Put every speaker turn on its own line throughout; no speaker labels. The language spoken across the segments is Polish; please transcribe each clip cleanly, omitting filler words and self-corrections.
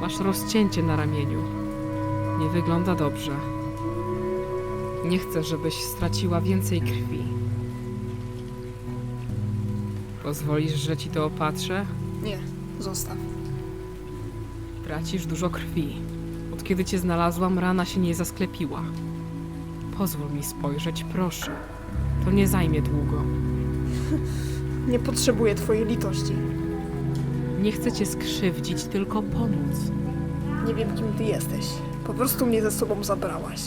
Masz rozcięcie na ramieniu. Nie wygląda dobrze. Nie chcę, żebyś straciła więcej krwi. Pozwolisz, że ci to opatrzę?
Nie, zostaw.
Tracisz dużo krwi. Od kiedy cię znalazłam, rana się nie zasklepiła. Pozwól mi spojrzeć, proszę. To nie zajmie długo.
Nie potrzebuję twojej litości.
Nie chcę cię skrzywdzić, tylko pomóc.
Nie wiem, kim ty jesteś. Po prostu mnie ze sobą zabrałaś.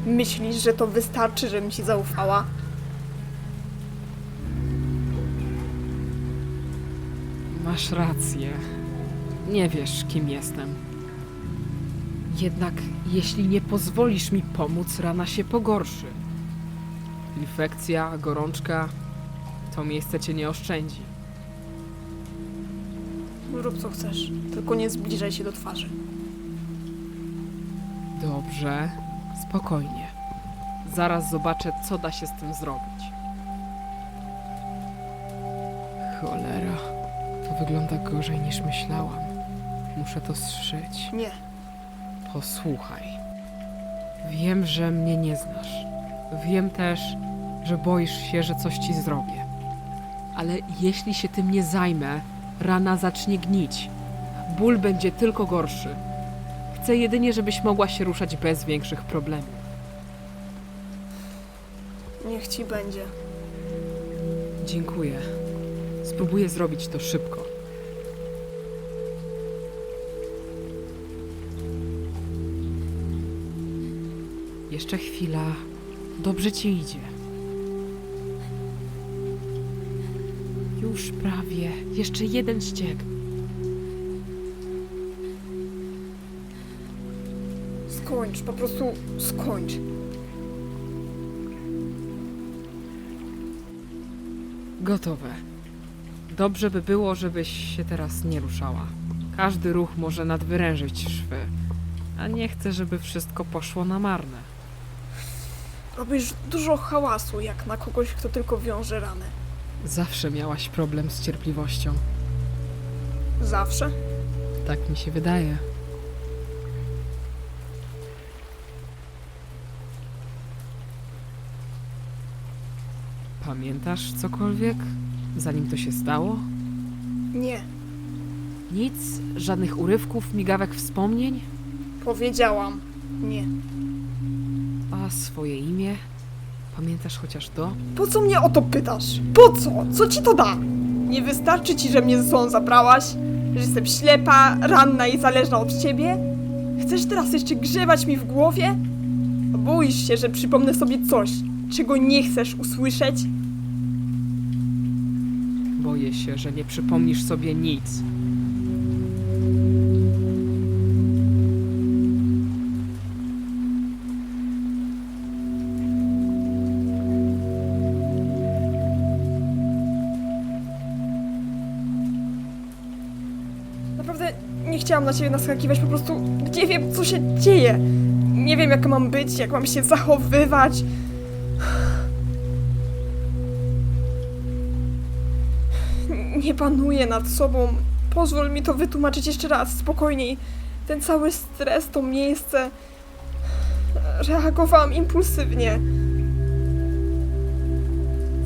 Myślisz, że to wystarczy, żebym ci zaufała?
Masz rację. Nie wiesz, kim jestem. Jednak jeśli nie pozwolisz mi pomóc, rana się pogorszy. Infekcja, gorączka, to miejsce cię nie oszczędzi.
Rób co chcesz, tylko nie zbliżaj się do twarzy.
Dobrze, spokojnie. Zaraz zobaczę, co da się z tym zrobić. Cholera, to wygląda gorzej niż myślałam. Muszę to zszyć.
Nie,
Posłuchaj. Wiem, że mnie nie znasz. Wiem też, że boisz się, że coś ci zrobię. Ale jeśli się tym nie zajmę, rana zacznie gnić. Ból będzie tylko gorszy. Chcę jedynie, żebyś mogła się ruszać bez większych problemów.
niech ci będzie.
Dziękuję. Spróbuję zrobić to szybko. Jeszcze chwila. Dobrze ci idzie. Już prawie. Jeszcze jeden ściek.
Skończ, po prostu skończ.
Gotowe. Dobrze by było, żebyś się teraz nie ruszała. Każdy ruch może nadwyrężyć szwy, a nie chcę, żeby wszystko poszło na marne.
Robisz dużo hałasu, jak na kogoś, kto tylko wiąże ranę.
Zawsze miałaś problem z cierpliwością.
Zawsze?
Tak mi się wydaje. Pamiętasz cokolwiek, zanim to się stało?
Nie,
Nic? Żadnych urywków, migawek wspomnień?
powiedziałam. Nie.
A swoje imię? Pamiętasz chociaż to?
Po co mnie o to pytasz? Po co? Co ci to da? Nie wystarczy ci, że mnie ze sobą zabrałaś? Że jestem ślepa, ranna i zależna od ciebie? Chcesz teraz jeszcze grzebać mi w głowie? Boisz się, że przypomnę sobie coś, czego nie chcesz usłyszeć?
Boję się, że nie przypomnisz sobie nic.
Naprawdę nie chciałam na ciebie naskakiwać, po prostu nie wiem, co się dzieje. Nie wiem, jak mam być, jak mam się zachowywać. Nie panuję nad sobą. Pozwól mi to wytłumaczyć jeszcze raz, spokojniej. Ten cały stres, to miejsce... Reagowałam impulsywnie.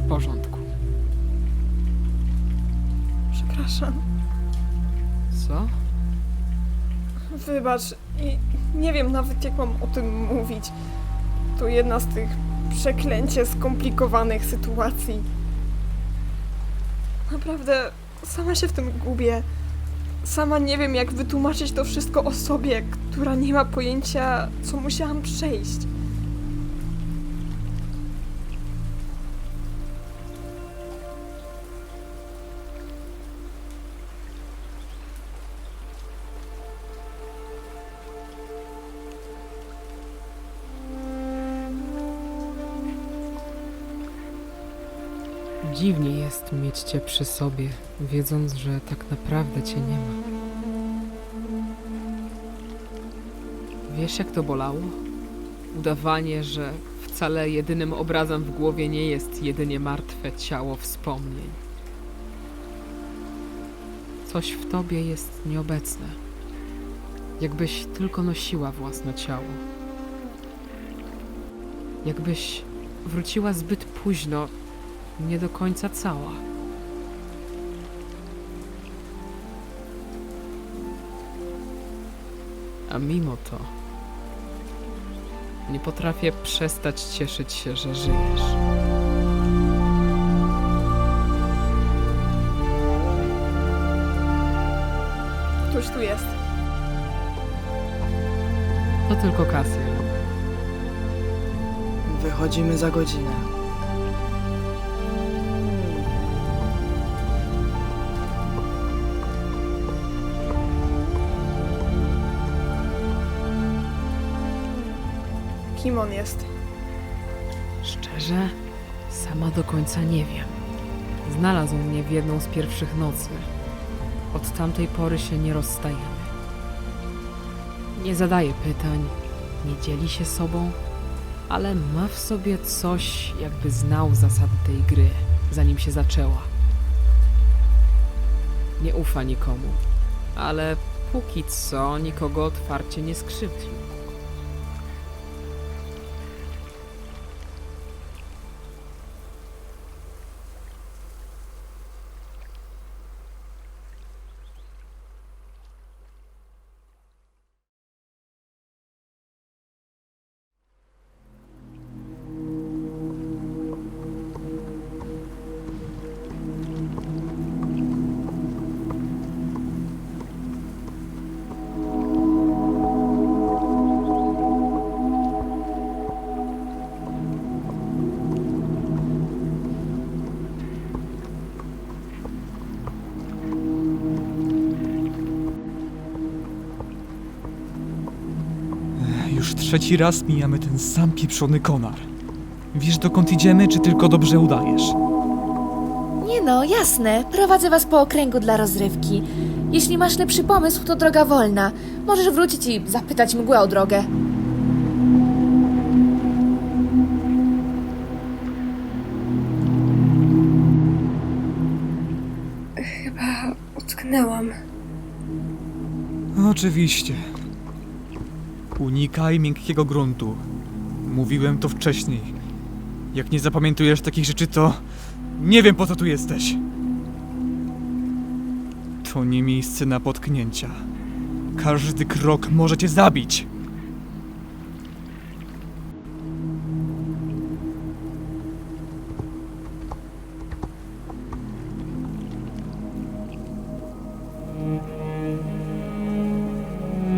W porządku.
Przepraszam.
Co?
Wybacz. I nie wiem nawet, jak mam o tym mówić. To jedna z tych przeklęcie skomplikowanych sytuacji. Naprawdę, sama się w tym gubię. Sama nie wiem, jak wytłumaczyć to wszystko osobie, która nie ma pojęcia, co musiałam przejść.
Dziwnie jest mieć cię przy sobie, wiedząc, że tak naprawdę cię nie ma. Wiesz, jak to bolało? Udawanie, że wcale jedynym obrazem w głowie nie jest jedynie martwe ciało wspomnień. Coś w tobie jest nieobecne. Jakbyś tylko nosiła własne ciało. Jakbyś wróciła zbyt późno, nie do końca cała. A mimo to nie potrafię przestać cieszyć się, że żyjesz.
Ktoś tu jest.
To tylko Kasjan.
Wychodzimy za godzinę.
Kim on jest?
Szczerze, sama do końca nie wiem. Znalazł mnie w jedną z pierwszych nocy. Od tamtej pory się nie rozstajemy. Nie zadaje pytań, nie dzieli się sobą, ale ma w sobie coś, jakby znał zasady tej gry, zanim się zaczęła. Nie ufa nikomu, ale póki co nikogo otwarcie nie skrzywdził.
Już trzeci raz mijamy ten sam pieprzony konar. Wiesz, dokąd idziemy, czy tylko dobrze udajesz?
Nie no, jasne. Prowadzę was po okręgu dla rozrywki. Jeśli masz lepszy pomysł, to droga wolna. Możesz wrócić i zapytać mgłę o drogę.
Chyba utknęłam.
Oczywiście. Unikaj miękkiego gruntu. Mówiłem to wcześniej. Jak nie zapamiętujesz takich rzeczy, to nie wiem, po co tu jesteś. To nie miejsce na potknięcia. Każdy krok może cię zabić.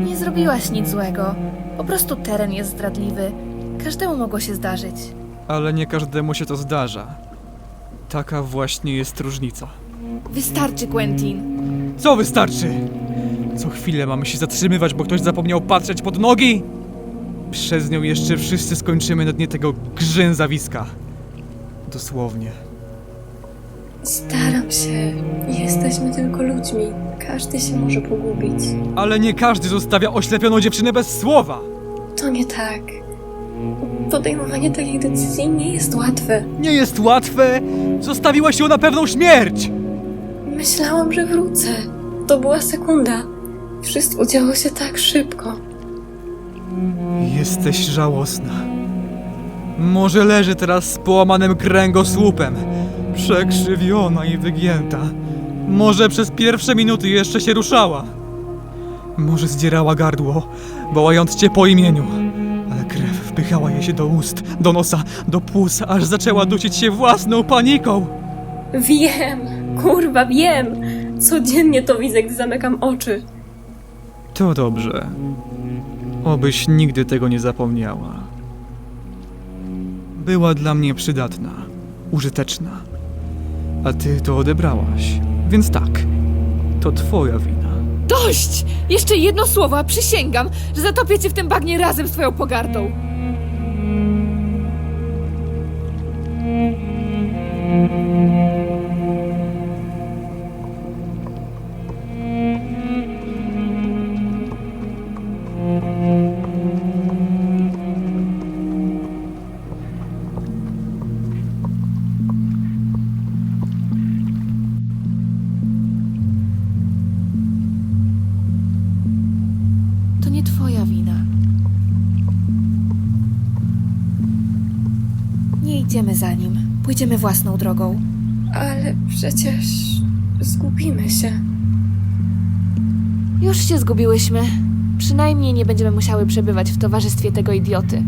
Nie zrobiłaś nic złego. Po prostu teren jest zdradliwy. Każdemu mogło się zdarzyć.
Ale nie każdemu się to zdarza. Taka właśnie jest różnica.
Wystarczy, Quentin.
Co wystarczy? Co chwilę mamy się zatrzymywać, bo ktoś zapomniał patrzeć pod nogi? Przez nią jeszcze wszyscy skończymy na dnie tego grzęzawiska. Dosłownie.
Staram się. Jesteśmy tylko ludźmi. Każdy się może pogubić.
Ale nie każdy zostawia oślepioną dziewczynę bez słowa.
To nie tak. Podejmowanie takich decyzji nie jest łatwe.
Nie jest łatwe. Zostawiłaś ją na pewną śmierć.
Myślałam, że wrócę. To była sekunda. Wszystko działo się tak szybko.
Jesteś żałosna. Może leży teraz z połamanym kręgosłupem, przekrzywiona i wygięta. Może przez pierwsze minuty jeszcze się ruszała. Może zdzierała gardło, wołając cię po imieniu. Ale krew wpychała jej się do ust, do nosa, do płuc, aż zaczęła dusić się własną paniką.
Wiem! Kurwa, wiem! Codziennie to widzę, gdy zamykam oczy.
To dobrze. Obyś nigdy tego nie zapomniała. Była dla mnie przydatna, użyteczna. A ty to odebrałaś. Więc tak, to twoja wina.
Dość! Jeszcze jedno słowo, a przysięgam, że zatopię cię w tym bagnie razem z twoją pogardą. nie idziemy za nim. Pójdziemy własną drogą.
Ale przecież zgubimy się.
Już się zgubiłyśmy. Przynajmniej nie będziemy musiały przebywać w towarzystwie tego idioty.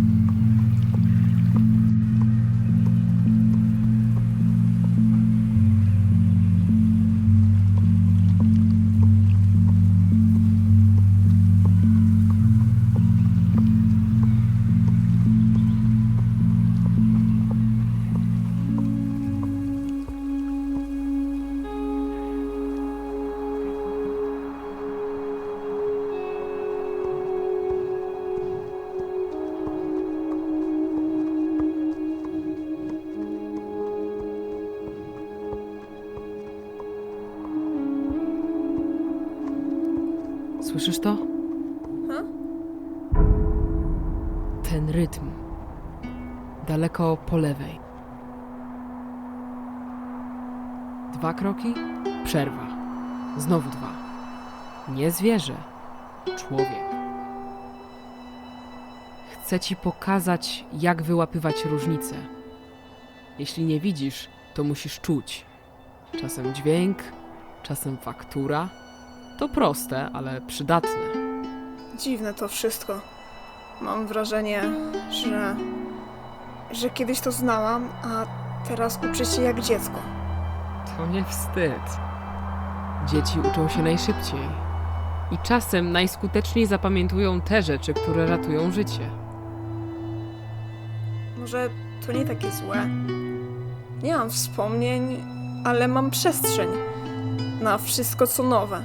Słyszysz to?
Ha?
Ten rytm. Daleko po lewej. 2 kroki, przerwa. Znowu 2. Nie zwierzę, człowiek. Chcę ci pokazać, jak wyłapywać różnice. Jeśli nie widzisz, to musisz czuć. Czasem dźwięk, czasem faktura. To proste, ale przydatne.
Dziwne to wszystko. Mam wrażenie, że kiedyś to znałam, a teraz uczę się jak dziecko.
To nie wstyd. Dzieci uczą się najszybciej. I czasem najskuteczniej zapamiętują te rzeczy, które ratują życie.
Może to nie takie złe. Nie mam wspomnień, ale mam przestrzeń na wszystko co nowe.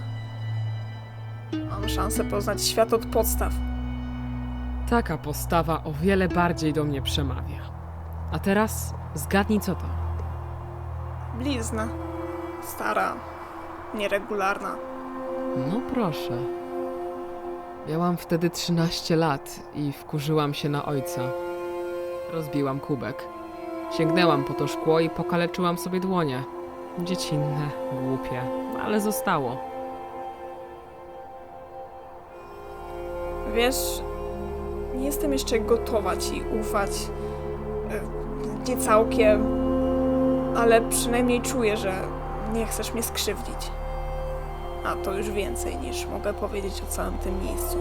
Mam szansę poznać świat od podstaw.
Taka postawa o wiele bardziej do mnie przemawia. A teraz zgadnij, co to.
Blizna. Stara. Nieregularna.
No proszę. Miałam wtedy 13 lat i wkurzyłam się na ojca. Rozbiłam kubek. Sięgnęłam po to szkło i pokaleczyłam sobie dłonie. Dziecinne, głupie, ale zostało.
Wiesz, nie jestem jeszcze gotowa ci ufać. Nie całkiem, ale przynajmniej czuję, że nie chcesz mnie skrzywdzić. A to już więcej niż mogę powiedzieć o całym tym miejscu.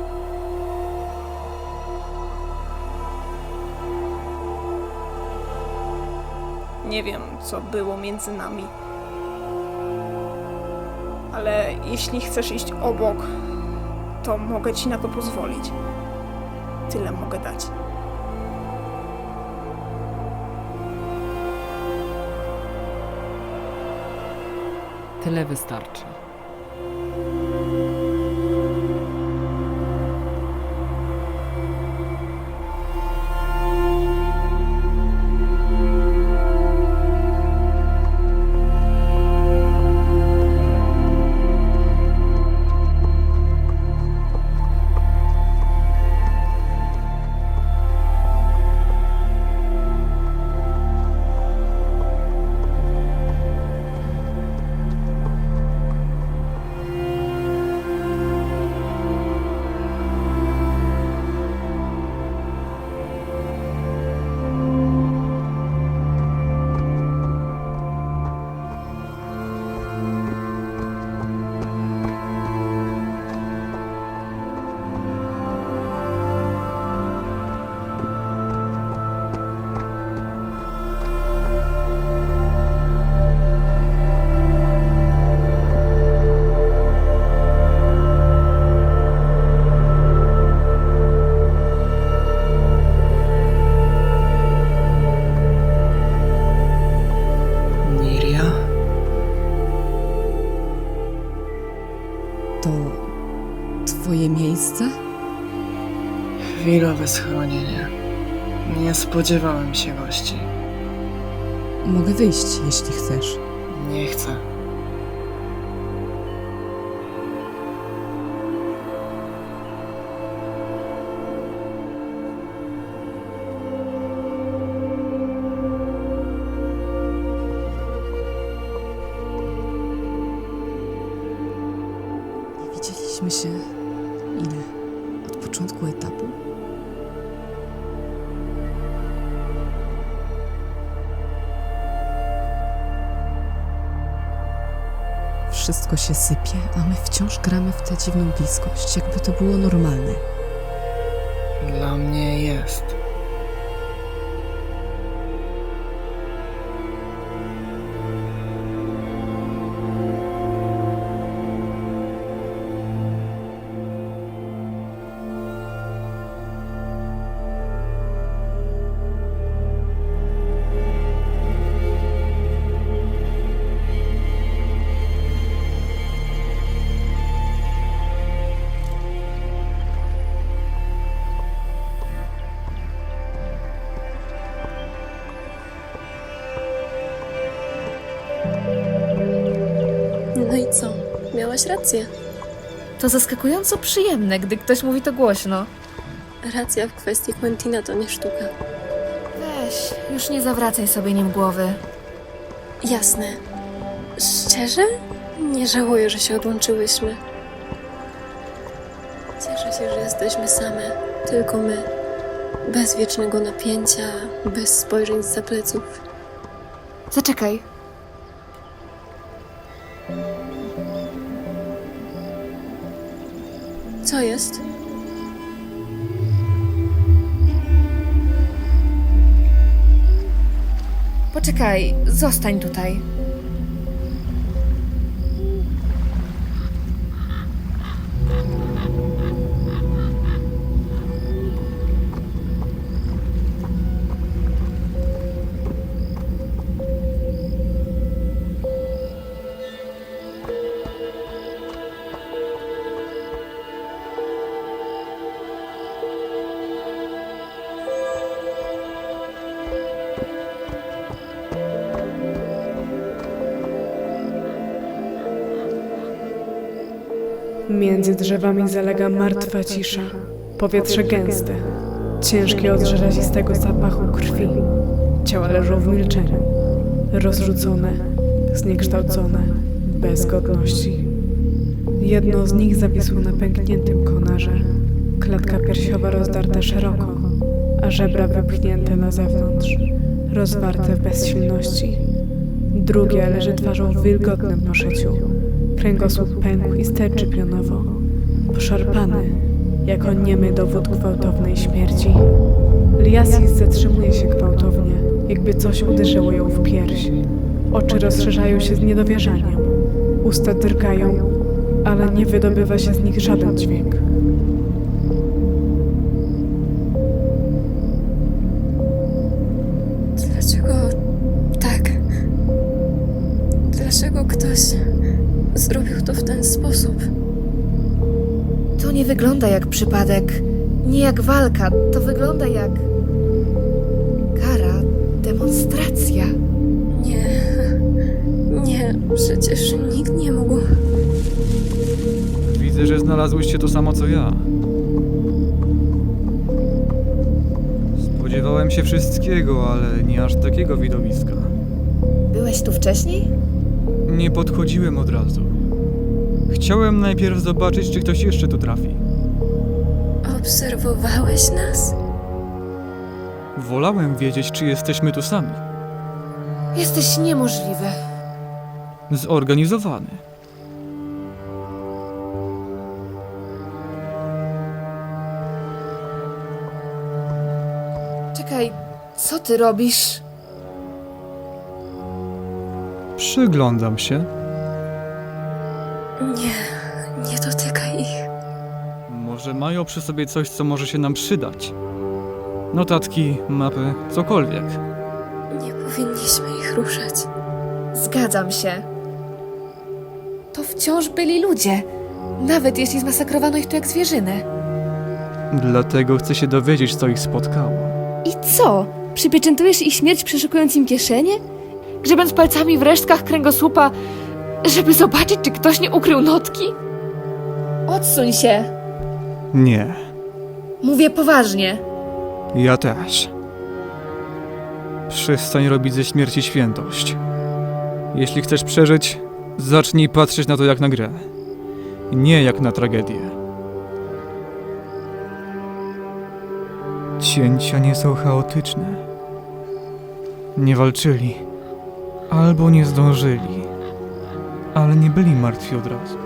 Nie wiem, co było między nami. Ale jeśli chcesz iść obok, to mogę ci na to pozwolić. Tyle mogę dać.
Tyle wystarczy.
To twoje miejsce?
Chwilowe schronienie. Nie spodziewałem się gości.
Mogę wyjść, jeśli chcesz.
Nie chcę.
Nie widzieliśmy się ile? Od początku etapu? wszystko się sypie, a my wciąż gramy w tę dziwną bliskość, jakby to było normalne.
Dla mnie jest.
No i co? Miałaś rację.
To zaskakująco przyjemne, gdy ktoś mówi to głośno.
Racja w kwestii Quentina to nie sztuka.
Weź, już nie zawracaj sobie nim głowy.
Jasne. Szczerze? Nie żałuję, że się odłączyłyśmy. Cieszę się, że jesteśmy same. Tylko my. Bez wiecznego napięcia, bez spojrzeń zza pleców.
Zaczekaj.
Co jest?
Poczekaj, zostań tutaj.
Między drzewami zalega martwa cisza, powietrze gęste, ciężkie od żelazistego zapachu krwi. Ciała leżą w milczeniu, rozrzucone, zniekształcone, bez godności. Jedno z nich zawisło na pękniętym konarze, klatka piersiowa rozdarta szeroko, a żebra wypchnięte na zewnątrz, rozwarte w bezsilności. Drugie leży twarzą w wilgotnym poszyciu. Kręgosłup pękł i sterczy pionowo, poszarpany, jako niemy dowód gwałtownej śmierci. Liasis zatrzymuje się gwałtownie, jakby coś uderzyło ją w pierś. Oczy rozszerzają się z niedowierzaniem, usta drgają, ale nie wydobywa się z nich żaden dźwięk.
Dlaczego tak? Dlaczego ktoś zrobił to w ten sposób?
To nie wygląda jak przypadek, nie jak walka, to wygląda jak kara, demonstracja.
Nie, przecież nikt nie mógł.
Widzę, że znalazłyście to samo co ja. Spodziewałem się wszystkiego, ale nie aż takiego widowiska.
Byłeś tu wcześniej?
Nie podchodziłem od razu. Chciałem najpierw zobaczyć, czy ktoś jeszcze tu trafi.
Obserwowałeś nas?
Wolałem wiedzieć, czy jesteśmy tu sami.
Jesteś niemożliwy.
Zorganizowany.
Czekaj, co ty robisz?
Przyglądam się.
Nie dotykaj ich.
Może mają przy sobie coś, co może się nam przydać. Notatki, mapy, cokolwiek.
Nie powinniśmy ich ruszać.
Zgadzam się. To wciąż byli ludzie, nawet jeśli zmasakrowano ich tu jak zwierzynę.
Dlatego chcę się dowiedzieć, co ich spotkało.
I co? Przypieczętujesz ich śmierć, przeszukując im kieszenie? Grzebiąc palcami w resztkach kręgosłupa, żeby zobaczyć, czy ktoś nie ukrył notki?
Odsuń się.
Nie,
Mówię poważnie.
ja też. Przestań robić ze śmierci świętość. Jeśli chcesz przeżyć, zacznij patrzeć na to jak na grę. Nie jak na tragedię. Cięcia nie są chaotyczne. Nie walczyli. Albo nie zdążyli. ale nie byli martwi od razu.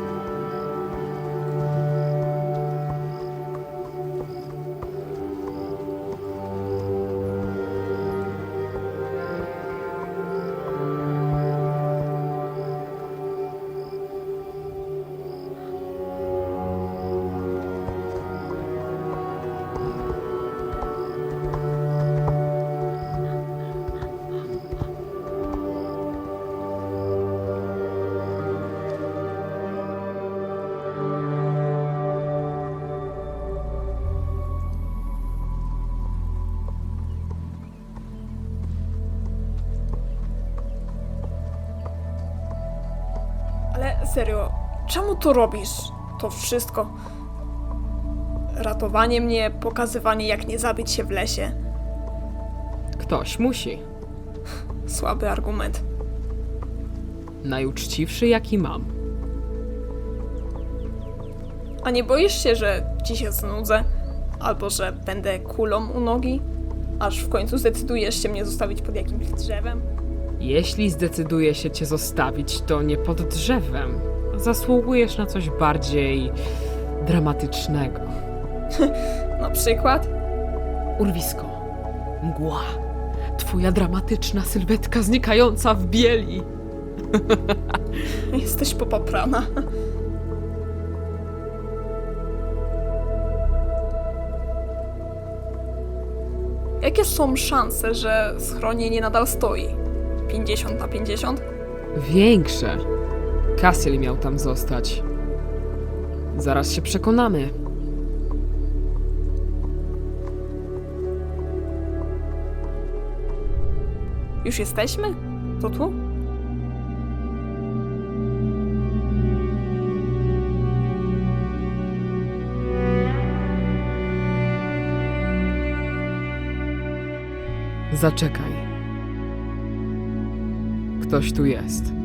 Ale serio, czemu to robisz? To wszystko. Ratowanie mnie, pokazywanie jak nie zabić się w lesie.
Ktoś musi.
Słaby argument.
Najuczciwszy jaki mam.
A nie boisz się, że ci się znudzę? Albo że będę kulą u nogi? Aż w końcu zdecydujesz się mnie zostawić pod jakimś drzewem?
Jeśli zdecyduję się cię zostawić, to nie pod drzewem. Zasługujesz na coś bardziej dramatycznego.
Na przykład?
Urwisko. Mgła. Twoja dramatyczna sylwetka znikająca w bieli.
Jesteś popaprana. Jakie są szanse, że schronienie nadal stoi? 50/50?
Większe. Cassiel miał tam zostać. Zaraz się przekonamy.
Już jesteśmy? To tu?
Zaczekaj. Ktoś tu jest.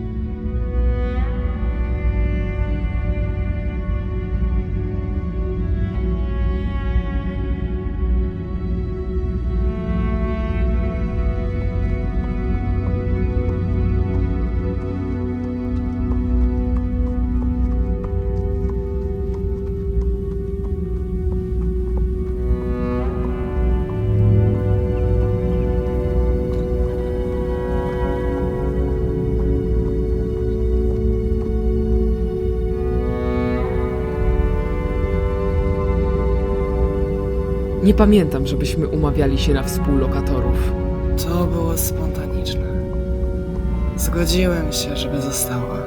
Nie pamiętam, żebyśmy umawiali się na współlokatorów.
To było spontaniczne. Zgodziłem się, żeby została.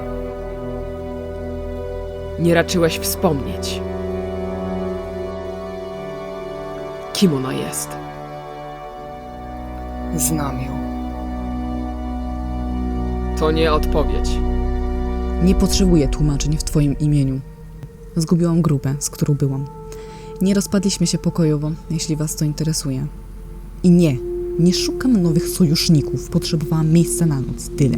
Nie raczyłeś wspomnieć. Kim ona jest?
Znam ją.
To nie odpowiedź.
Nie potrzebuję tłumaczeń w twoim imieniu. Zgubiłam grupę, z którą byłam. Nie rozpadliśmy się pokojowo, jeśli was to interesuje. I nie szukam nowych sojuszników. Potrzebowałam miejsca na noc. Tyle.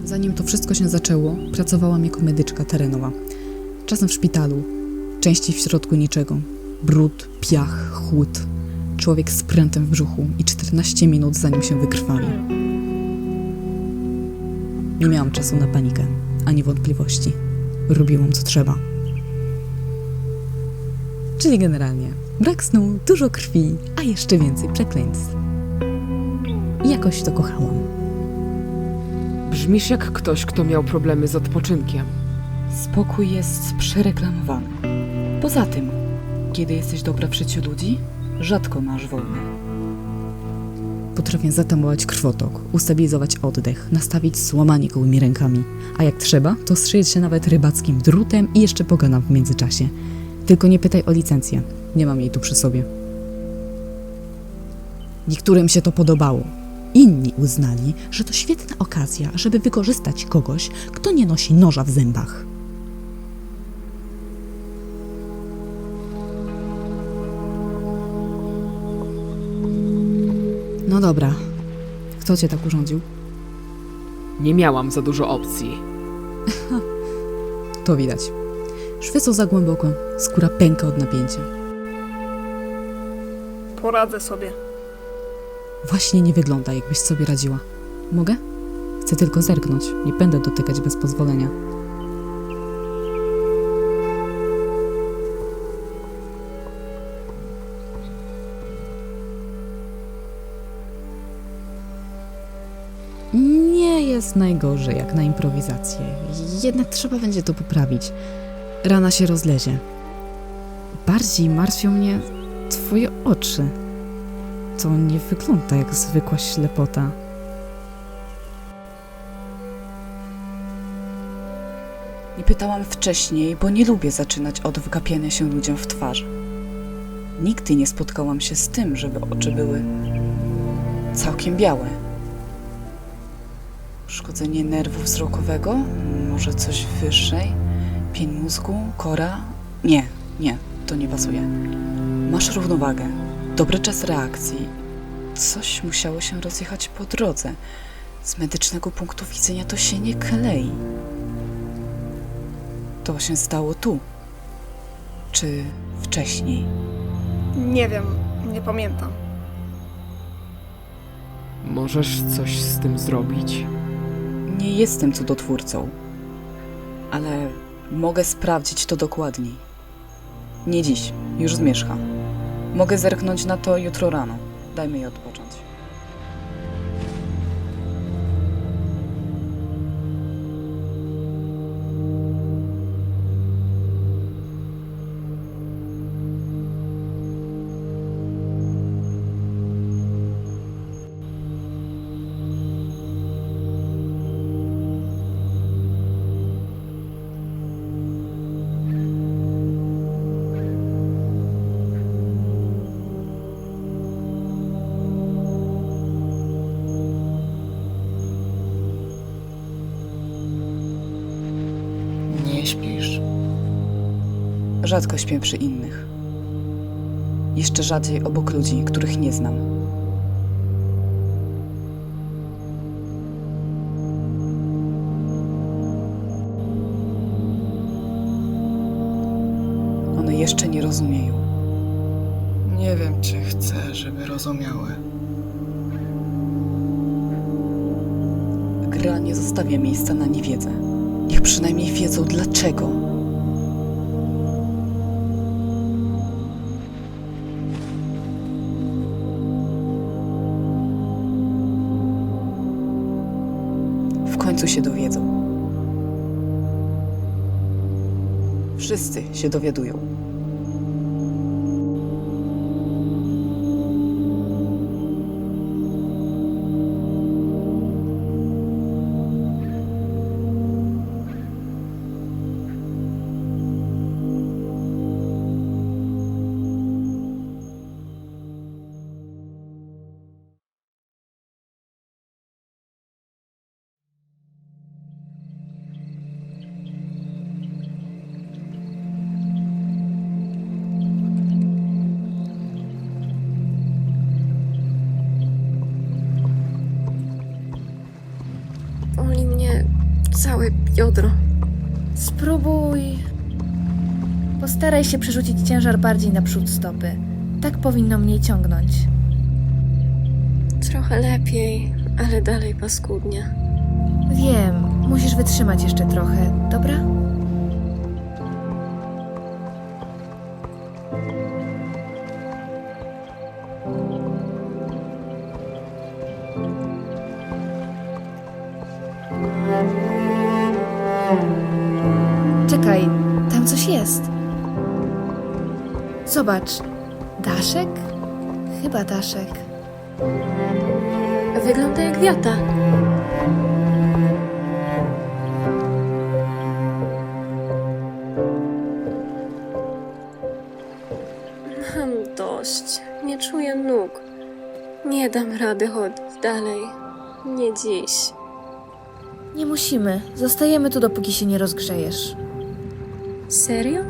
Zanim to wszystko się zaczęło, pracowałam jako medyczka terenowa. Czasem w szpitalu, częściej w środku niczego. Brud, piach, chłód. Człowiek z prętem w brzuchu i 14 minut zanim się wykrwawi. Nie miałam czasu na panikę, ani wątpliwości. Robiłam co trzeba. Czyli generalnie brak snu, dużo krwi, a jeszcze więcej przekleństw. I jakoś to kochałam.
Brzmisz jak ktoś, kto miał problemy z odpoczynkiem.
Spokój jest przereklamowany. Poza tym, kiedy jesteś dobra w życiu ludzi, rzadko masz wolne. Potrafię zatamować krwotok, ustabilizować oddech, nastawić złamanie gołymi rękami. A jak trzeba, to strzyć się nawet rybackim drutem i jeszcze pogadam w międzyczasie. Tylko nie pytaj o licencję. Nie mam jej tu przy sobie. Niektórym się to podobało. Inni uznali, że to świetna okazja, żeby wykorzystać kogoś, kto nie nosi noża w zębach. No dobra. Kto cię tak urządził?
Nie miałam za dużo opcji.
To widać. Szwy są za głęboko, skóra pęka od napięcia.
Poradzę sobie.
Właśnie nie wygląda, jakbyś sobie radziła. Mogę? Chcę tylko zerknąć. Nie będę dotykać bez pozwolenia. Nie jest najgorzej jak na improwizację. Jednak trzeba będzie to poprawić. Rana się rozlezie. Bardziej martwią mnie twoje oczy. To nie wygląda jak zwykła ślepota. Nie pytałam wcześniej, bo nie lubię zaczynać od wgapiania się ludziom w twarz. Nigdy nie spotkałam się z tym, żeby oczy były całkiem białe. Uszkodzenie nerwu wzrokowego? Może coś wyższej? Pień mózgu? Kora? Nie, to nie pasuje. Masz równowagę, dobry czas reakcji. Coś musiało się rozjechać po drodze. Z medycznego punktu widzenia to się nie klei. To się stało tu. Czy wcześniej?
Nie wiem, nie pamiętam.
Możesz coś z tym zrobić?
Nie jestem cudotwórcą, ale mogę sprawdzić to dokładniej. Nie dziś, już zmierzcha. Mogę zerknąć na to jutro rano. Dajmy jej odpocząć.
Nie śpisz?
Rzadko śpię przy innych. Jeszcze rzadziej obok ludzi, których nie znam. One jeszcze nie rozumieją.
Nie wiem, czy chcę, żeby rozumiały.
Gra nie zostawia miejsca na niewiedzę. Niech przynajmniej wiedzą dlaczego. W końcu się dowiedzą. Wszyscy się dowiadują.
Boli mnie całe biodro.
Spróbuj. Postaraj się przerzucić ciężar bardziej naprzód stopy. Tak powinno mniej ciągnąć.
Trochę lepiej, ale dalej paskudnie.
Wiem, musisz wytrzymać jeszcze trochę, dobra? Czekaj, tam coś jest. Zobacz. Daszek? Chyba daszek.
Wygląda jak wiata. Mam dość. Nie czuję nóg. Nie dam rady chodzić dalej. Nie dziś.
Nie musimy. Zostajemy tu, dopóki się nie rozgrzejesz.
Serio?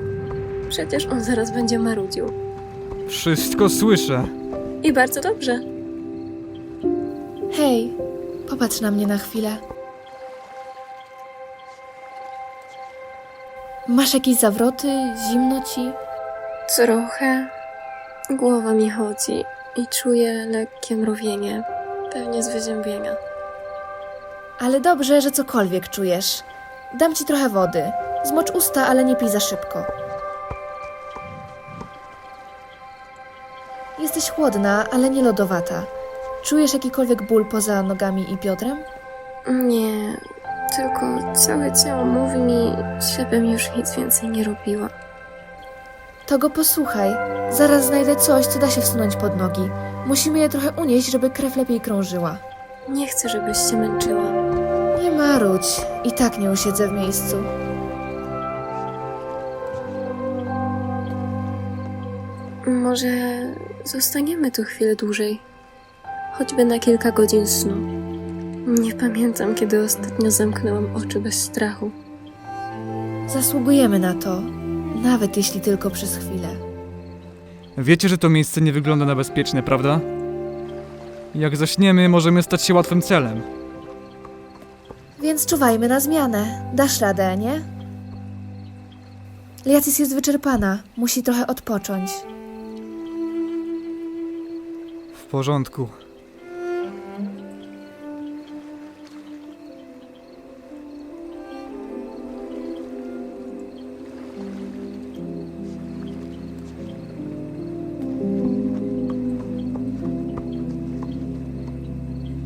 Przecież on zaraz będzie marudził.
Wszystko słyszę.
I bardzo dobrze.
Hej, popatrz na mnie na chwilę. Masz jakieś zawroty? Zimno ci?
Trochę. Głowa mi chodzi. i czuję lekkie mrowienie, pewnie z wyziębienia.
Ale dobrze, że cokolwiek czujesz. Dam ci trochę wody. Zmocz usta, ale nie pij za szybko. Jesteś chłodna, ale nie lodowata. Czujesz jakikolwiek ból poza nogami i biodrem?
Nie, tylko całe ciało mówi mi, żebym już nic więcej nie robiła.
To go posłuchaj. Zaraz znajdę coś, co da się wsunąć pod nogi. Musimy je trochę unieść, żeby krew lepiej krążyła.
Nie chcę, żebyś się męczyła.
Nie marudź. I tak nie usiedzę w miejscu.
Może zostaniemy tu chwilę dłużej, choćby na kilka godzin snu. Nie pamiętam, kiedy ostatnio zamknęłam oczy bez strachu.
Zasługujemy na to. Nawet jeśli tylko przez chwilę.
Wiecie, że to miejsce nie wygląda na bezpieczne, prawda? Jak zaśniemy, możemy stać się łatwym celem.
Więc czuwajmy na zmianę. Dasz radę, nie? Liatis jest wyczerpana. Musi trochę odpocząć.
W porządku.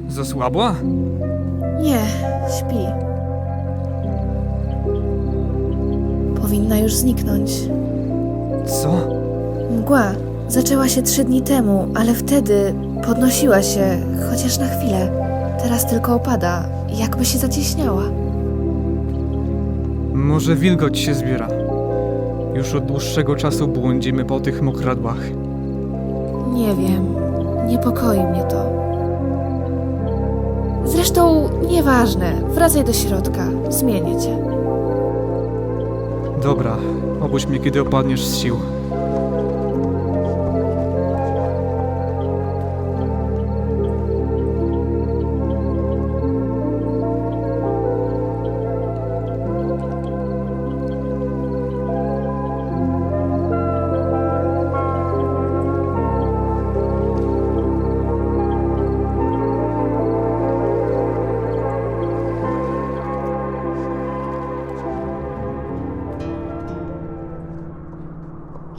Zasłabła?
Nie, śpi. Powinna już zniknąć.
Co?
Mgła zaczęła się 3 dni temu, ale wtedy podnosiła się, chociaż na chwilę. Teraz tylko opada, jakby się zacieśniała.
Może wilgoć się zbiera. Już od dłuższego czasu błądzimy po tych mokradłach.
Nie wiem, niepokoi mnie to. Zresztą nieważne, wracaj do środka, zmienię cię.
Dobra, obudź mnie, kiedy opadniesz z sił.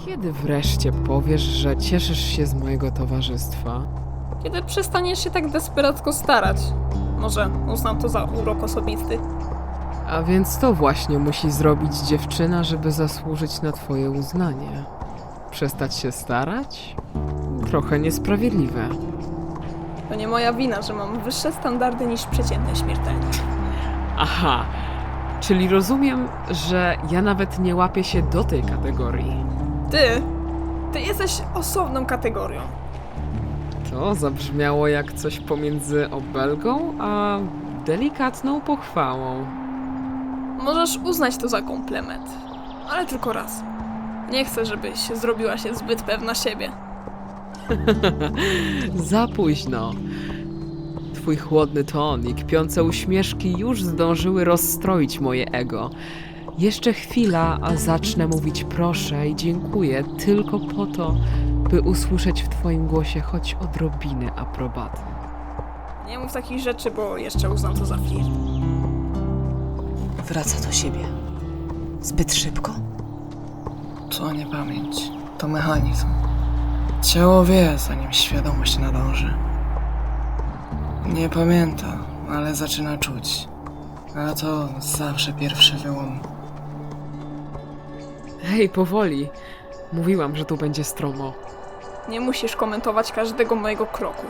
Kiedy wreszcie powiesz, że cieszysz się z mojego towarzystwa?
Kiedy przestaniesz się tak desperacko starać? Może uznam to za urok osobisty.
A więc to właśnie musi zrobić dziewczyna, żeby zasłużyć na twoje uznanie. Przestać się starać? Trochę niesprawiedliwe.
To nie moja wina, że mam wyższe standardy niż przeciętny śmiertelnik.
Aha, czyli rozumiem, że ja nawet nie łapię się do tej kategorii.
Ty jesteś osobną kategorią.
To zabrzmiało jak coś pomiędzy obelgą a delikatną pochwałą.
Możesz uznać to za komplement, ale tylko raz. Nie chcę, żebyś zrobiła się zbyt pewna siebie.
Za późno. Twój chłodny ton i kpiące uśmieszki już zdążyły rozstroić moje ego. Jeszcze chwila, a zacznę mówić proszę i dziękuję tylko po to, by usłyszeć w twoim głosie choć odrobinę aprobaty.
Nie mów takich rzeczy, bo jeszcze uznam to za flirt.
Wraca do siebie. Zbyt szybko?
To nie pamięć, to mechanizm. Ciało wie, zanim świadomość nadąży. Nie pamięta, ale zaczyna czuć. A to zawsze pierwszy wyłom.
Hej, powoli. Mówiłam, że tu będzie stromo.
Nie musisz komentować każdego mojego kroku.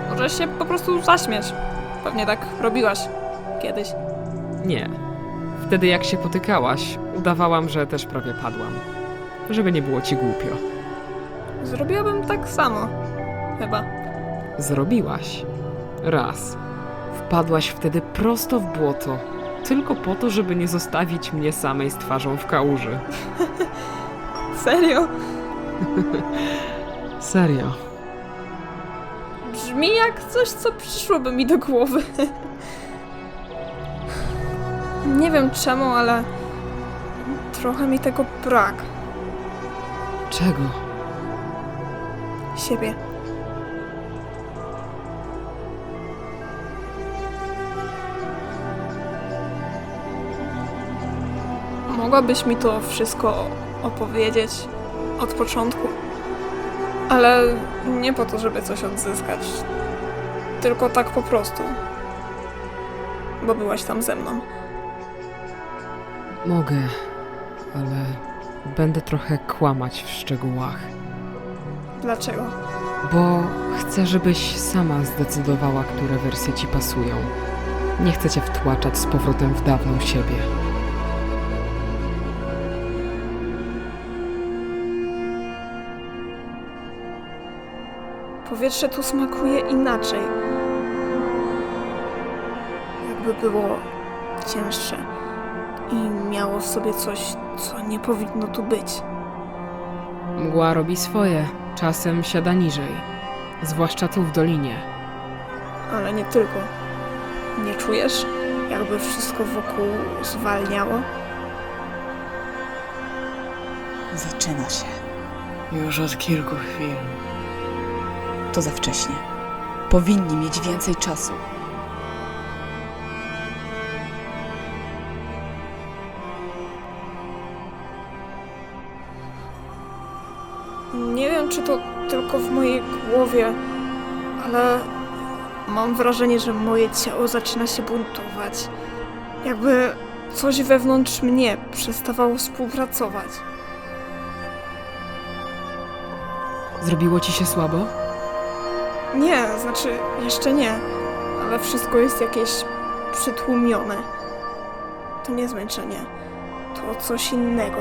Możesz się po prostu zaśmiać. Pewnie tak robiłaś kiedyś.
Nie. Wtedy jak się potykałaś, udawałam, że też prawie padłam. Żeby nie było ci głupio.
Zrobiłabym tak samo. Chyba.
Zrobiłaś. Raz. Wpadłaś wtedy prosto w błoto. Tylko po to, żeby nie zostawić mnie samej z twarzą w kałuży.
Serio?
Serio.
Brzmi jak coś, co przyszłoby mi do głowy. Nie wiem czemu, ale trochę mi tego brak.
Czego?
Siebie. Mogłabyś mi to wszystko opowiedzieć od początku? Ale nie po to, żeby coś odzyskać. Tylko tak po prostu. Bo byłaś tam ze mną.
Mogę, ale będę trochę kłamać w szczegółach.
Dlaczego?
Bo chcę, żebyś sama zdecydowała, które wersje ci pasują. Nie chcę cię wtłaczać z powrotem w dawną siebie.
Powietrze tu smakuje inaczej. Jakby było cięższe i miało w sobie coś, co nie powinno tu być.
Mgła robi swoje, czasem siada niżej. Zwłaszcza tu w dolinie.
Ale nie tylko. Nie czujesz, jakby wszystko wokół zwalniało?
Zaczyna się.
Już od kilku chwil.
To za wcześnie. Powinni mieć więcej czasu.
Nie wiem, czy to tylko w mojej głowie, ale mam wrażenie, że moje ciało zaczyna się buntować. Jakby coś wewnątrz mnie przestawało współpracować.
Zrobiło ci się słabo?
Nie, znaczy jeszcze nie, ale wszystko jest jakieś przytłumione. To nie zmęczenie, to coś innego.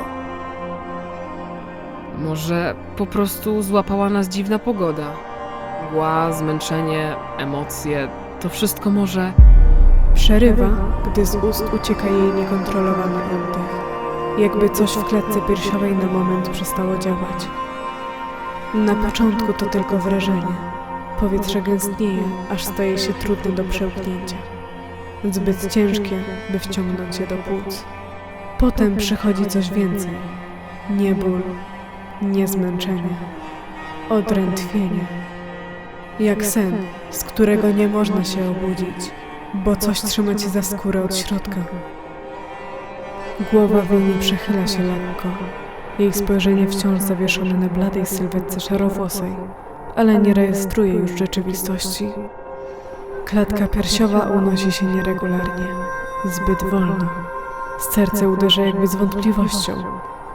Może po prostu złapała nas dziwna pogoda. Mgła, zmęczenie, emocje, to wszystko może...
Przerywa, gdy z ust ucieka jej niekontrolowany oddech. Jakby coś w klatce piersiowej na moment przestało działać. Na początku to tylko wrażenie. Powietrze gęstnieje, aż staje się trudne do przełknięcia. Zbyt ciężkie, by wciągnąć je do płuc. Potem przychodzi coś więcej. Nie ból, nie zmęczenie, odrętwienie. Jak sen, z którego nie można się obudzić, bo coś trzyma cię za skórę od środka. Głowa Wini przechyla się lekko. Jej spojrzenie wciąż zawieszone na bladej sylwetce szarowłosej, ale nie rejestruje już rzeczywistości. Klatka piersiowa unosi się nieregularnie, zbyt wolno. Serce uderza jakby z wątpliwością,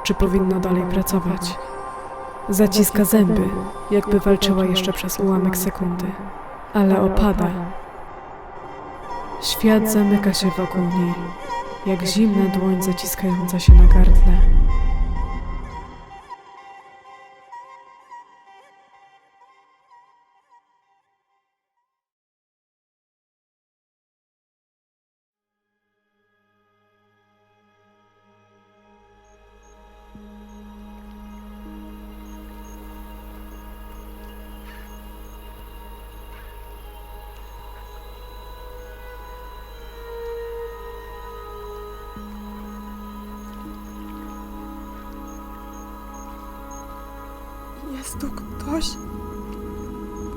czy powinno dalej pracować. Zaciska zęby, jakby walczyła jeszcze przez ułamek sekundy, ale opada. Świat zamyka się wokół niej, jak zimna dłoń zaciskająca się na gardle.
Jest tu ktoś?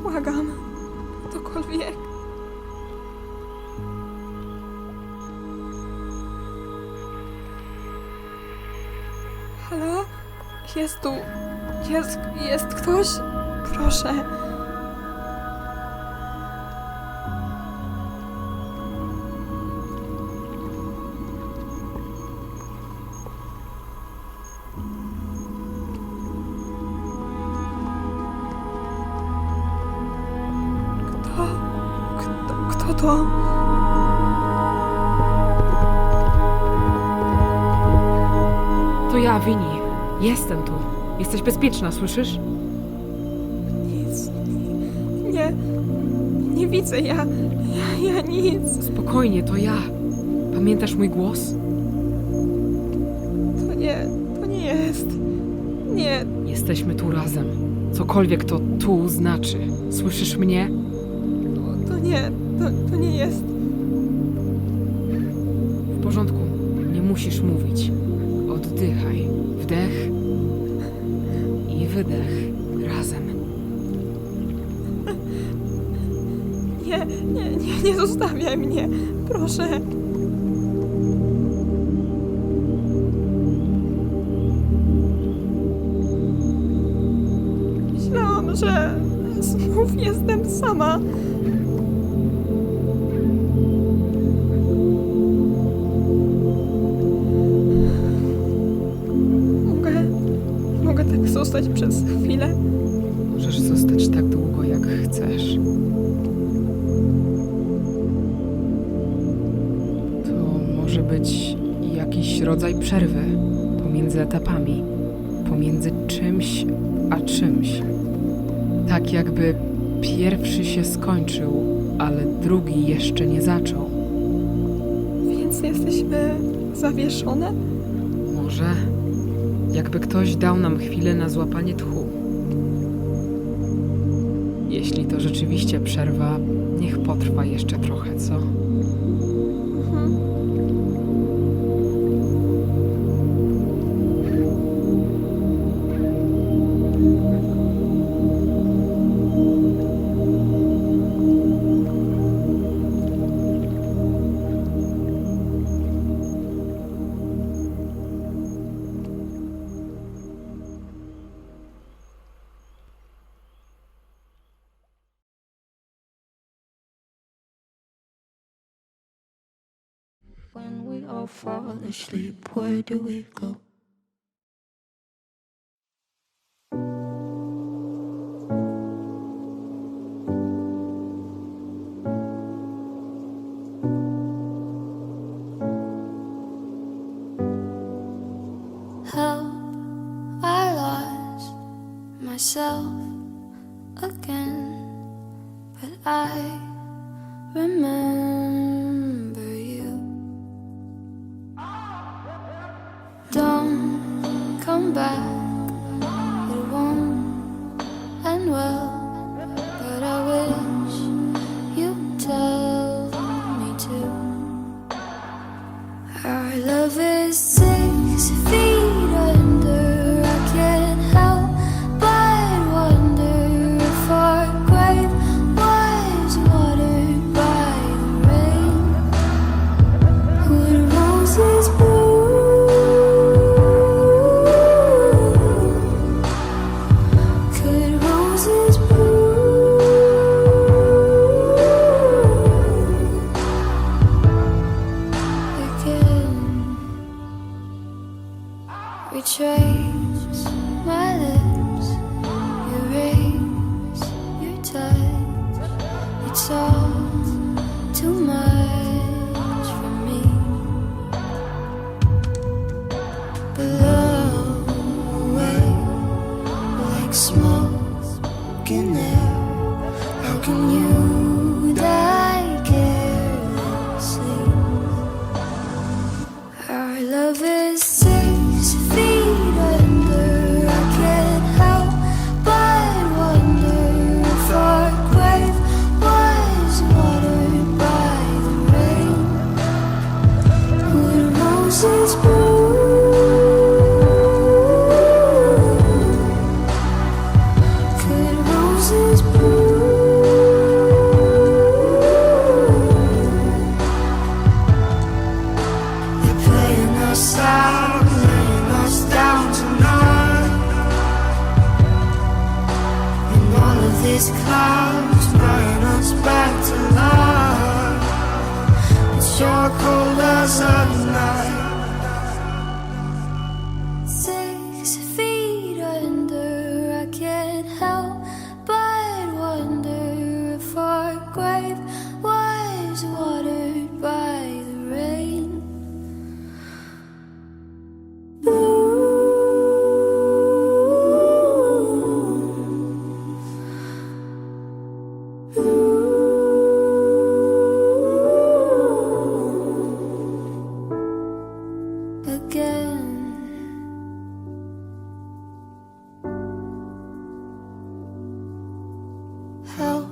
Błagam. Ktokolwiek. Halo? Jest tu... Jest ktoś? Proszę. Kto to?
To ja, Wini. Jestem tu. Jesteś bezpieczna, słyszysz?
Nic. Nie widzę. Ja nic.
Spokojnie, to ja. Pamiętasz mój głos?
To nie jest. Nie.
Jesteśmy tu razem. Cokolwiek to tu znaczy. Słyszysz mnie?
To nie jest.
W porządku. Nie musisz mówić. Oddychaj. Wdech i wydech. Razem.
Nie zostawiaj mnie. Proszę. Myślałam, że znów jestem sama. Mogę tak zostać przez chwilę?
Możesz zostać tak długo, jak chcesz. To może być jakiś rodzaj przerwy pomiędzy etapami, pomiędzy czymś a czymś. Tak jakby pierwszy się skończył, ale drugi jeszcze nie zaczął.
Więc jesteśmy zawieszone?
Może jakby ktoś dał nam chwilę na złapanie tchu. Jeśli to rzeczywiście przerwa, niech potrwa jeszcze trochę, co?
When we all fall asleep, where do we go? Help, I lost myself again, but I remember you. Don't come back, it won't end well, but I wish you'd tell me to. Our love is 6 feet under, I can't help but wonder if our grave was watered by the rain. Would roses bloom? Could roses bloom again? Retrace my lips, erase your touch. It's all too much for me. Blow away like smoke in air. How can you die carelessly? Our love is 6 feet under. I can't help but wonder if our grave was watered by the rain. Would roses bloom? Could roses bloom? They're playing us out, laying us down tonight. And all of these clouds bring us back to life. It's your cold as a night. 6 feet under, I can't help but wonder if our grave was watered by the rain. Again. Help,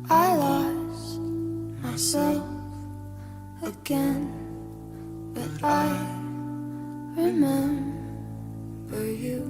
I lost myself again, but I remember you.